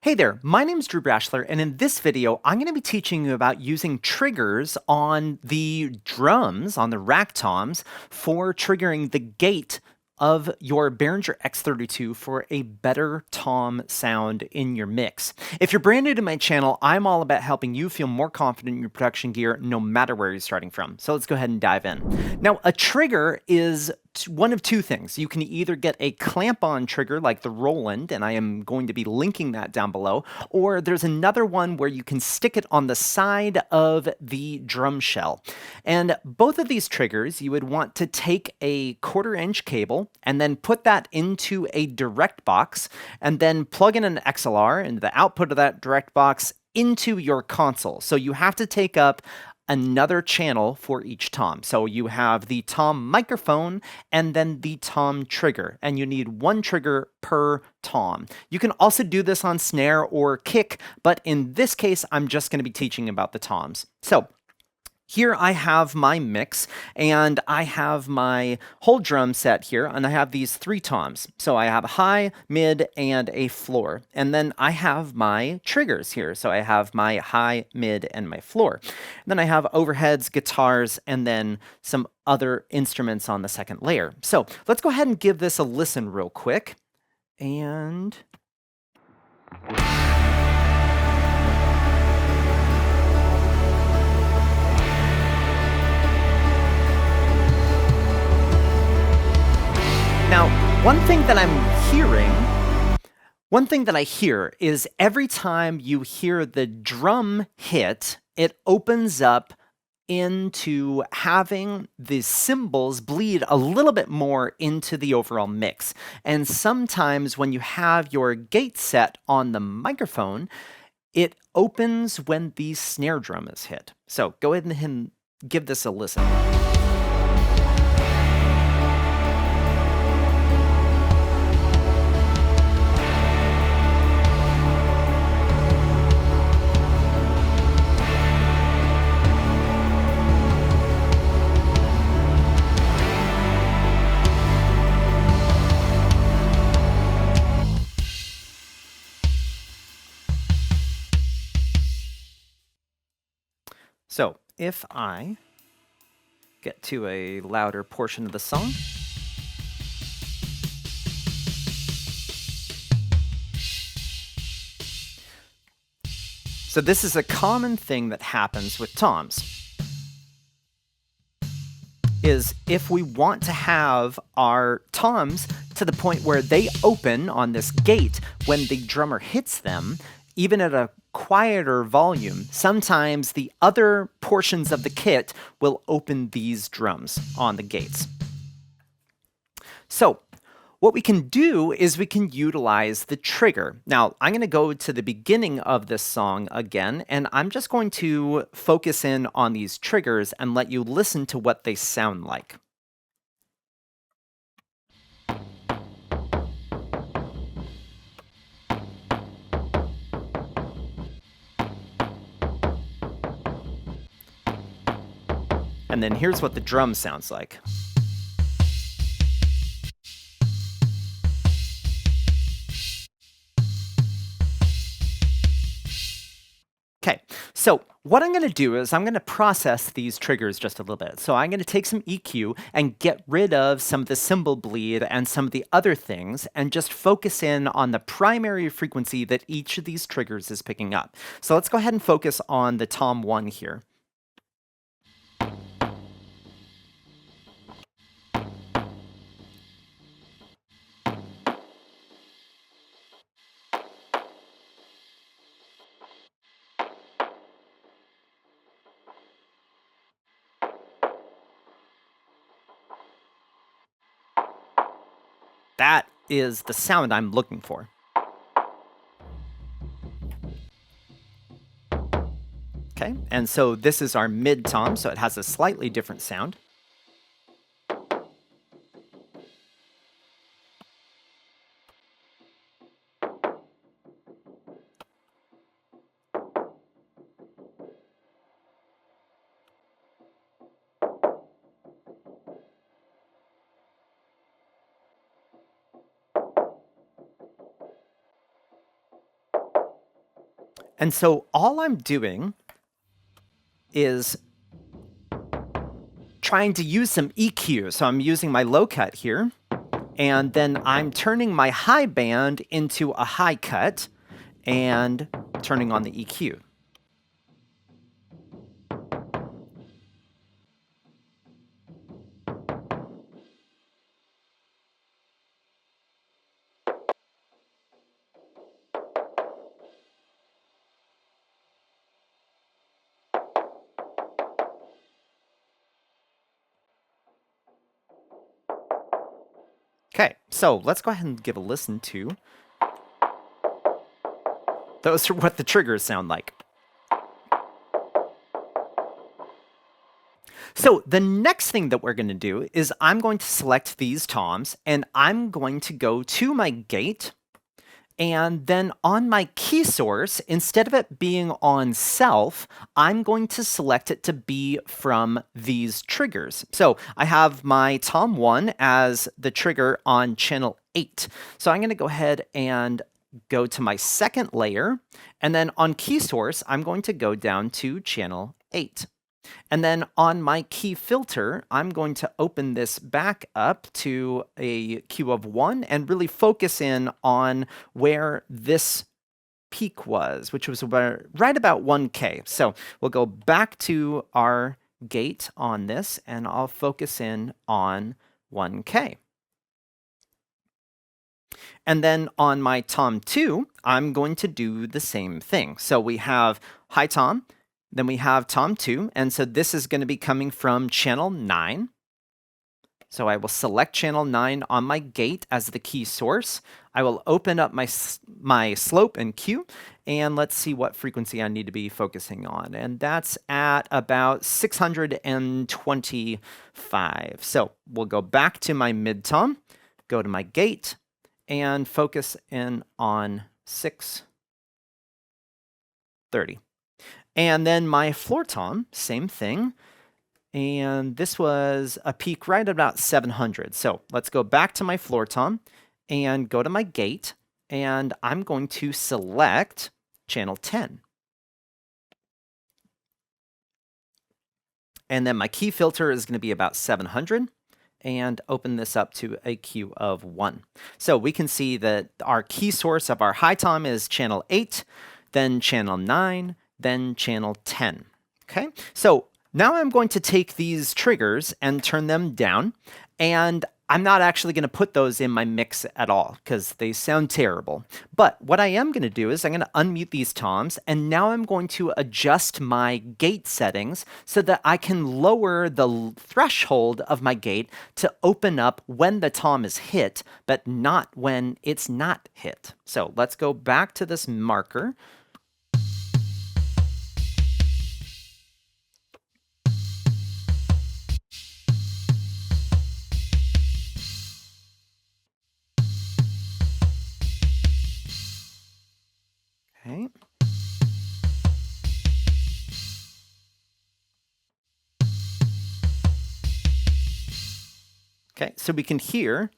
Hey there, my name is Drew Brashler, and in this video, I'm going to be teaching you about using triggers on the drums, on the rack toms, for triggering the gate of your Behringer X32 for a better tom sound in your mix. If you're brand new to my channel, I'm all about helping you feel more confident in your production gear no matter where you're starting from. So let's go ahead and dive in. Now, a trigger is one of two things. You can either get a clamp-on trigger like the Roland, and I am going to be linking that down below, or there's another one where you can stick it on the side of the drum shell. And both of these triggers, you would want to take a 1/4-inch cable and then put that into a direct box, and then plug in an XLR into the output of that direct box into your console. So you have to take up another channel for each tom. So you have the tom microphone and then the tom trigger, and you need one trigger per tom. You can also do this on snare or kick, but in this case, I'm just going to be teaching about the toms. So here I have my mix, and I have my whole drum set here, and I have these 3 toms. So I have a high, mid, and a floor. And then I have my triggers here. So I have my high, mid, and my floor. And then I have overheads, guitars, and then some other instruments on the second layer. So let's go ahead and give this a listen real quick. And now, one thing that I hear is every time you hear the drum hit, it opens up into having the cymbals bleed a little bit more into the overall mix. And sometimes when you have your gate set on the microphone, it opens when the snare drum is hit. So go ahead and give this a listen. So if I get to a louder portion of the song, so this is a common thing that happens with toms, is if we want to have our toms to the point where they open on this gate when the drummer hits them, even at a quieter volume, sometimes the other portions of the kit will open these drums on the gates. So what we can do is we can utilize the trigger. Now, I'm going to go to the beginning of this song again, and I'm just going to focus in on these triggers and let you listen to what they sound like. And then here's what the drum sounds like. Okay, so what I'm going to do is I'm going to process these triggers just a little bit. So I'm going to take some EQ and get rid of some of the cymbal bleed and some of the other things and just focus in on the primary frequency that each of these triggers is picking up. So let's go ahead and focus on the tom 1 here. That is the sound I'm looking for. Okay, and so this is our mid tom, so it has a slightly different sound. And so all I'm doing is trying to use some EQ. So I'm using my low cut here, and then I'm turning my high band into a high cut and turning on the EQ. Okay, so let's go ahead and give a listen to. Those are what the triggers sound like. So the next thing that we're going to do is I'm going to select these toms, and I'm going to go to my gate, and then on my key source, instead of it being on self, I'm going to select it to be from these triggers. So I have my tom 1 as the trigger on channel 8. So I'm going to go ahead and go to my second layer, and then on key source, I'm going to go down to channel 8. And then on my key filter, I'm going to open this back up to a Q of 1 and really focus in on where this peak was, which was right about 1K. So we'll go back to our gate on this, and I'll focus in on 1K. And then on my tom 2, I'm going to do the same thing. So we have high tom, then we have tom 2, and so this is going to be coming from channel 9. So I will select channel 9 on my gate as the key source. I will open up my slope and Q, and let's see what frequency I need to be focusing on. And that's at about 625. So we'll go back to my mid tom, go to my gate, and focus in on 630. And then my floor tom, same thing. And this was a peak right about 700. So let's go back to my floor tom and go to my gate. And I'm going to select channel 10. And then my key filter is going to be about 700. And open this up to a Q of 1. So we can see that our key source of our high tom is channel 8, then channel 9, then channel 10. Okay, so now I'm going to take these triggers and turn them down, and I'm not actually going to put those in my mix at all because they sound terrible. But what I am going to do is I'm going to unmute these toms, and now I'm going to adjust my gate settings so that I can lower the threshold of my gate to open up when the tom is hit, but not when it's not hit. So let's go back to this marker. Okay. Okay, so we can hear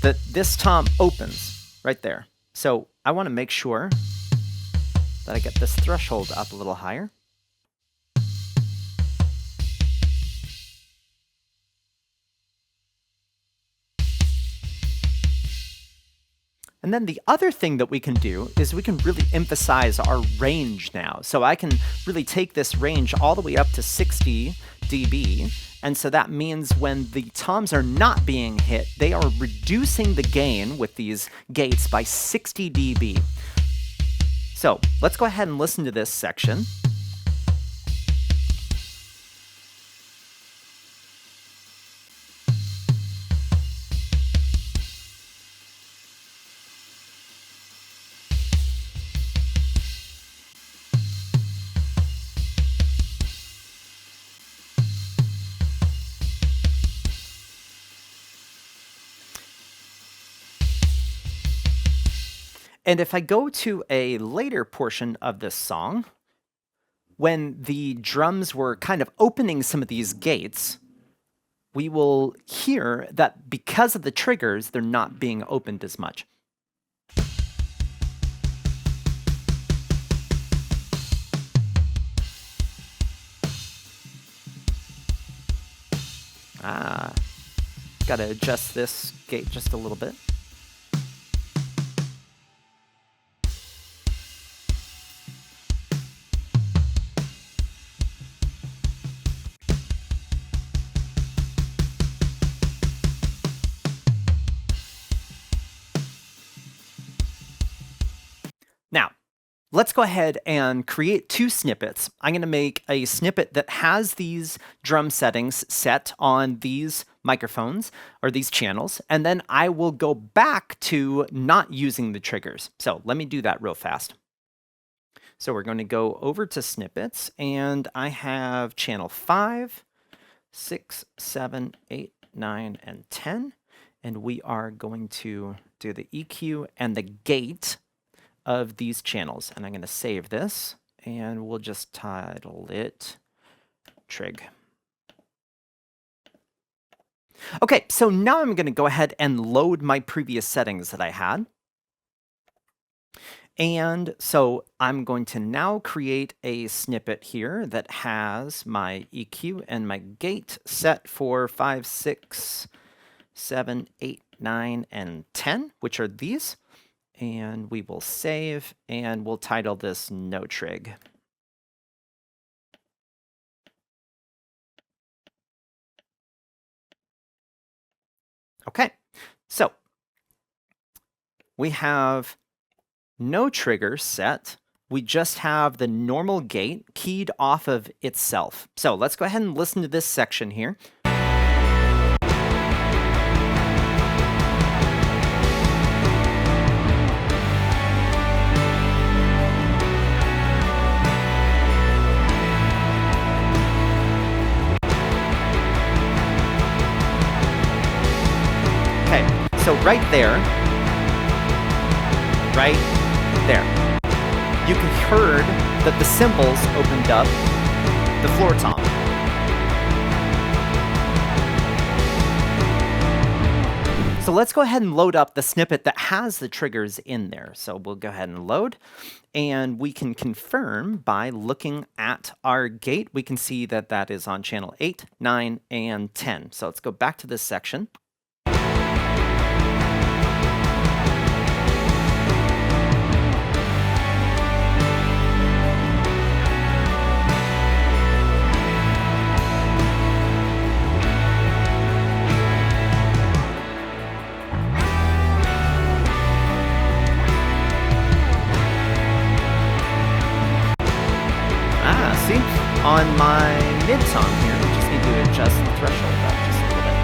that this tom opens right there. So I want to make sure that I get this threshold up a little higher. And then the other thing that we can do is we can really emphasize our range now. So I can really take this range all the way up to 60 dB. And so that means when the toms are not being hit, they are reducing the gain with these gates by 60 dB. So let's go ahead and listen to this section. And if I go to a later portion of this song, when the drums were kind of opening some of these gates, we will hear that because of the triggers, they're not being opened as much. Gotta adjust this gate just a little bit. Now, let's go ahead and create two snippets. I'm going to make a snippet that has these drum settings set on these microphones or these channels, and then I will go back to not using the triggers. So let me do that real fast. So we're going to go over to snippets, and I have channel 5, 6, 7, 8, 9, and 10, and we are going to do the EQ and the gate of these channels. And I'm going to save this, and we'll just title it Trig. Okay, so now I'm going to go ahead and load my previous settings that I had. And so I'm going to now create a snippet here that has my EQ and my gate set for 5, 6, 7, 8, 9, and 10, which are these. And we will save, and we'll title this No Trig. Okay, so we have no trigger set. We just have the normal gate keyed off of itself. So let's go ahead and listen to this section here. Okay, so right there, you heard that the cymbals opened up the floor tom. So let's go ahead and load up the snippet that has the triggers in there. So we'll go ahead and load, and we can confirm by looking at our gate. We can see that that is on channel 8, 9, and 10. So let's go back to this section. See, on my mid-tom here, we just need to adjust the threshold up just a little bit.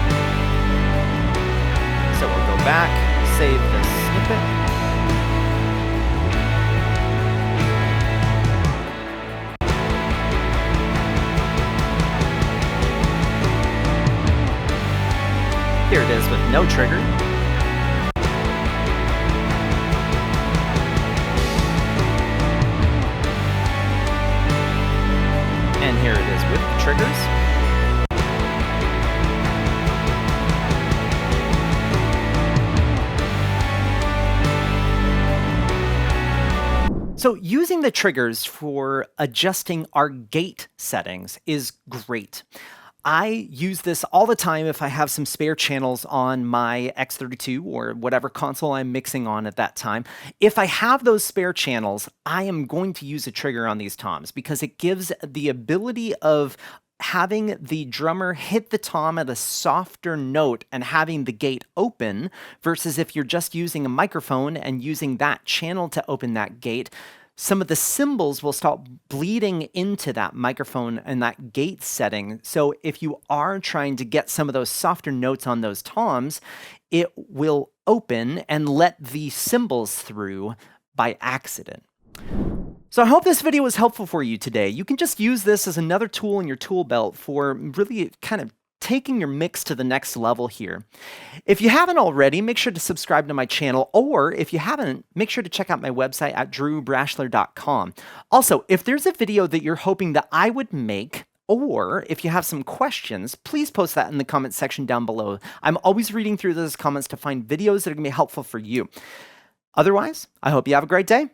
So we'll go back, save this snippet. Here it is with no trigger. And here it is with the triggers. So using the triggers for adjusting our gate settings is great. I use this all the time if I have some spare channels on my X32 or whatever console I'm mixing on at that time. If I have those spare channels, I am going to use a trigger on these toms because it gives the ability of having the drummer hit the tom at a softer note and having the gate open versus if you're just using a microphone and using that channel to open that gate. Some of the cymbals will start bleeding into that microphone and that gate setting. So if you are trying to get some of those softer notes on those toms, it will open and let the cymbals through by accident. So I hope this video was helpful for you today. You can just use this as another tool in your tool belt for really kind of taking your mix to the next level here. If you haven't already, make sure to subscribe to my channel, or if you haven't, make sure to check out my website at drewbrashler.com. Also, if there's a video that you're hoping that I would make, or if you have some questions, please post that in the comments section down below. I'm always reading through those comments to find videos that are going to be helpful for you. Otherwise, I hope you have a great day.